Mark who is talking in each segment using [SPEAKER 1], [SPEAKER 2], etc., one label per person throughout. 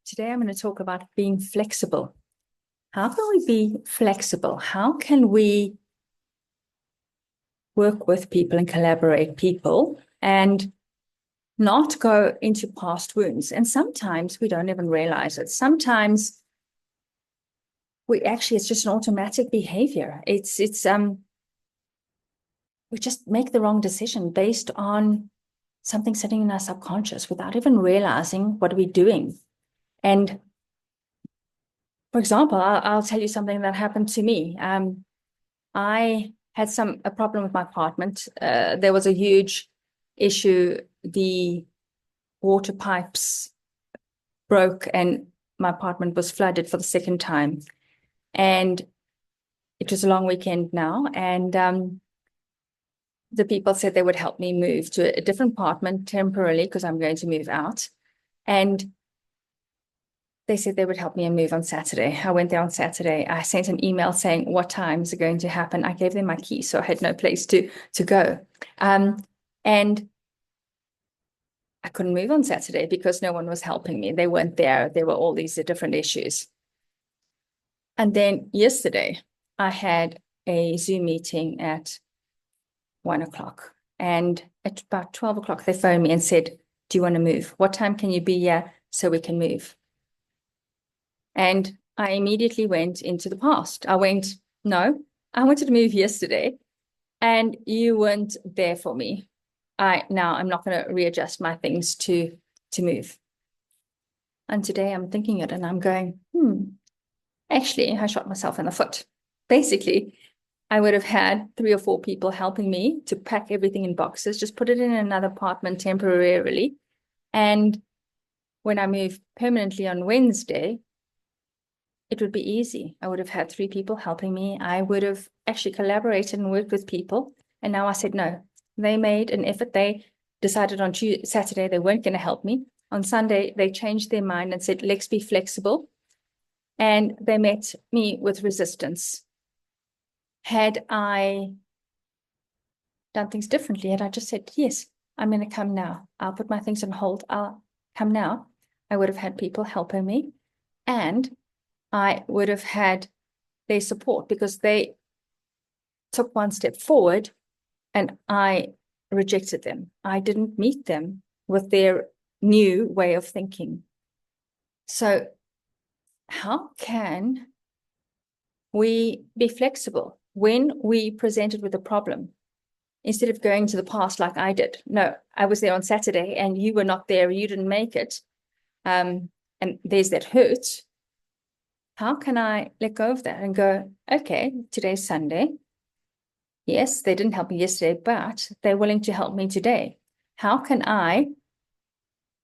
[SPEAKER 1] Today I'm going to talk about being flexible. How can we be flexible? How can we work with people and collaborate people and not go into past wounds? And sometimes we don't even realize it. Sometimes it's just an automatic behavior. We just make the wrong decision based on something sitting in our subconscious without even realizing what we're doing. And for example, I'll tell you something that happened to me. I had a problem with my apartment. There was a huge issue. The water pipes broke and my apartment was flooded for the second time. And it was a long weekend now. And the people said they would help me move to a different apartment temporarily because I'm going to move out. And they said they would help me and move on Saturday. I went there on Saturday. I sent an email saying what times are going to happen. I gave them my key, so I had no place to go. And I couldn't move on Saturday because no one was helping me. They weren't there. There were all these different issues. And then yesterday, I had a Zoom meeting at 1:00. And at about 12:00, they phoned me and said, do you want to move? What time can you be here so we can move? And I immediately went into the past. No, I wanted to move yesterday and you weren't there for me. Now I'm not going to readjust my things to move. And today I'm thinking it and I'm going, actually, I shot myself in the foot. Basically, I would have had 3 or 4 people helping me to pack everything in boxes, just put it in another apartment temporarily. And when I move permanently on Wednesday, it would be easy. I would have had 3 people helping me. I would have actually collaborated and worked with people. And now I said, no, they made an effort. They decided on Saturday they weren't going to help me. On Sunday, they changed their mind and said, let's be flexible. And they met me with resistance. Had I done things differently, had I just said, yes, I'm going to come now. I'll put my things on hold. I'll come now. I would have had people helping me. And I would have had their support because they took one step forward and I rejected them. I didn't meet them with their new way of thinking. So how can we be flexible when we presented with a problem? Instead of going to the past like I did. No, I was there on Saturday and you were not there. You didn't make it. And there's that hurt. How can I let go of that and go, okay, today's Sunday. Yes, they didn't help me yesterday, but they're willing to help me today. How can I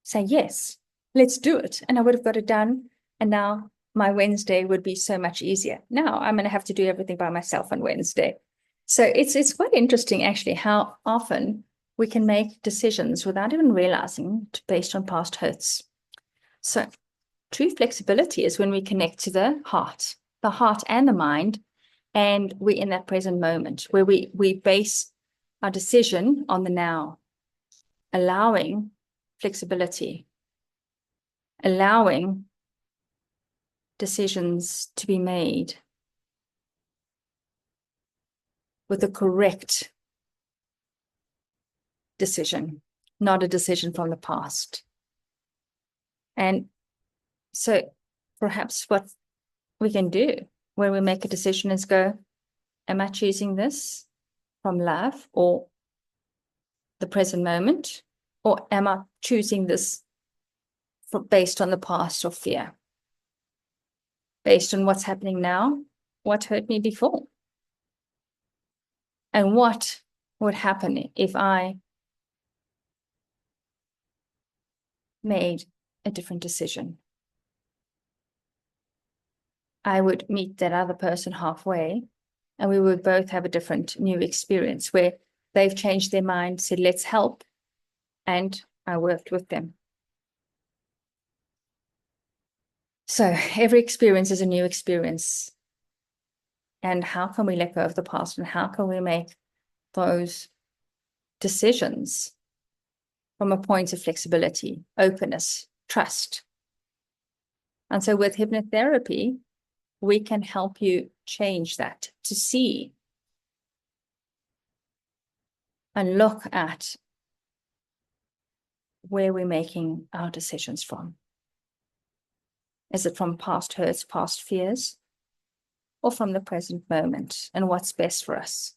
[SPEAKER 1] say, yes, let's do it? And I would have got it done. And now my Wednesday would be so much easier. Now I'm going to have to do everything by myself on Wednesday. So it's quite interesting, actually, how often we can make decisions without even realizing based on past hurts. So true flexibility is when we connect to the heart and the mind, and we're in that present moment where we base our decision on the now, allowing flexibility, allowing decisions to be made with the correct decision, not a decision from the past. And so perhaps what we can do when we make a decision is go, am I choosing this from love or the present moment? Or am I choosing this based on the past or fear? Based on what's happening now, what hurt me before? And what would happen if I made a different decision? I would meet that other person halfway and we would both have a different new experience where they've changed their mind, said, let's help. And I worked with them. So every experience is a new experience. And how can we let go of the past and how can we make those decisions from a point of flexibility, openness, trust, And so with hypnotherapy, we can help you change that, to see and look at where we're making our decisions from. Is it from past hurts, past fears, or from the present moment and what's best for us?